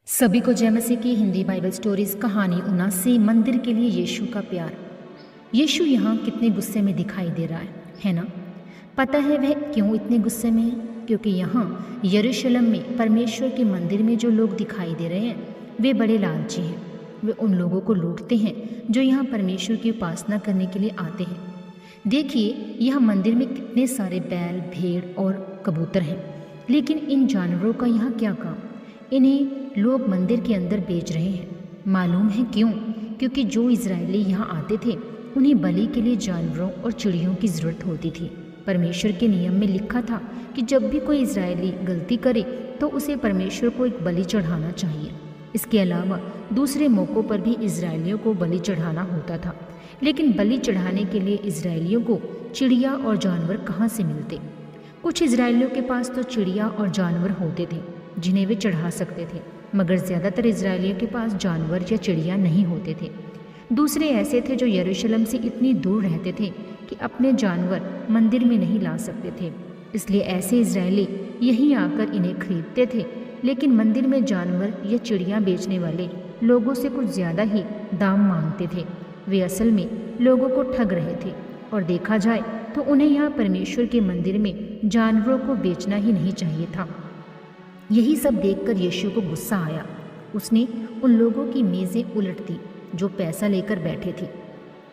सभी को जय मसीह की हिंदी बाइबल स्टोरीज कहानी 79 मंदिर के लिए यीशु का प्यार। यीशु यहाँ कितने गुस्से में दिखाई दे रहा है ना? पता है वह क्यों इतने गुस्से में है? क्योंकि यहाँ यरूशलेम में परमेश्वर के मंदिर में जो लोग दिखाई दे रहे हैं वे बड़े लालची हैं। वे उन लोगों को लूटते हैं जो यहाँ परमेश्वर की उपासना करने के लिए आते हैं। देखिए यहाँ मंदिर में कितने सारे बैल, भेड़ और कबूतर हैं, लेकिन इन जानवरों का यहाँ क्या काम? इन्हें लोग मंदिर के अंदर बेच रहे हैं। मालूम है क्यों? क्योंकि जो इजरायली यहाँ आते थे उन्हें बलि के लिए जानवरों और चिड़ियों की ज़रूरत होती थी। परमेश्वर के नियम में लिखा था कि जब भी कोई इजरायली गलती करे तो उसे परमेश्वर को एक बलि चढ़ाना चाहिए। इसके अलावा दूसरे मौक़ों पर भी इजरायलियों को बलि चढ़ाना होता था, लेकिन बलि चढ़ाने के लिए इजरायलियों को चिड़िया और जानवर कहाँ से मिलते? कुछ इजरायलियों के पास तो चिड़िया और जानवर होते थे जिन्हें वे चढ़ा सकते थे, मगर ज़्यादातर इजरायलियों के पास जानवर या चिड़िया नहीं होते थे। दूसरे ऐसे थे जो यरूशलेम से इतनी दूर रहते थे कि अपने जानवर मंदिर में नहीं ला सकते थे, इसलिए ऐसे इजरायली यहीं आकर इन्हें खरीदते थे। लेकिन मंदिर में जानवर या चिड़िया बेचने वाले लोगों से कुछ ज़्यादा ही दाम मांगते थे। वे असल में लोगों को ठग रहे थे, और देखा जाए तो उन्हें यहाँ परमेश्वर के मंदिर में जानवरों को बेचना ही नहीं चाहिए था। यही सब देखकर यीशु को गुस्सा आया। उसने उन लोगों की मेज़ें उलट दी जो पैसा लेकर बैठे थे,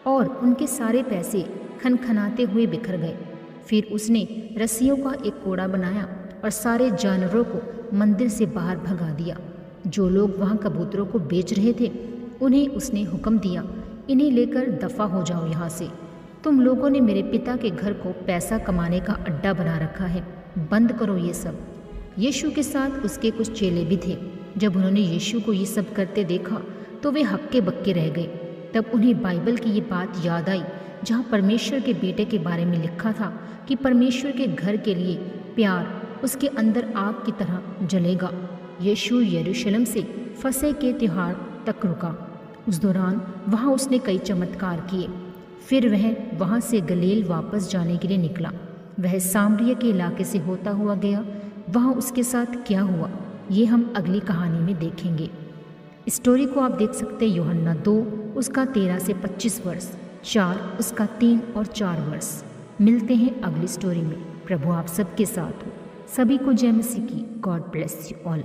और उनके सारे पैसे खनखनाते हुए बिखर गए। फिर उसने रस्सियों का एक कोड़ा बनाया और सारे जानवरों को मंदिर से बाहर भगा दिया। जो लोग वहाँ कबूतरों को बेच रहे थे उन्हें उसने हुक्म दिया, इन्हें लेकर दफ़ा हो जाओ यहाँ से। तुम लोगों ने मेरे पिता के घर को पैसा कमाने का अड्डा बना रखा है, बंद करो ये सब। यीशु के साथ उसके कुछ चेले भी थे। जब उन्होंने यीशु को ये सब करते देखा तो वे हक्के बक्के रह गए। तब उन्हें बाइबल की ये बात याद आई जहाँ परमेश्वर के बेटे के बारे में लिखा था कि परमेश्वर के घर के लिए प्यार उसके अंदर आग की तरह जलेगा। यीशु यरूशलेम से फसह के त्यौहार तक रुका। उस दौरान वहाँ उसने कई चमत्कार किए। फिर वह वहाँ से गलील वापस जाने के लिए निकला। वह सामरिया के इलाके से होता हुआ गया। वहाँ उसके साथ क्या हुआ ये हम अगली कहानी में देखेंगे। स्टोरी को आप देख सकते हैं यूहन्ना 2 उसका 13 से 25 वर्ष, 4 उसका 3 और 4 वर्ष। मिलते हैं अगली स्टोरी में। प्रभु आप सबके साथ हो। सभी को जय मसीह की। God bless you all.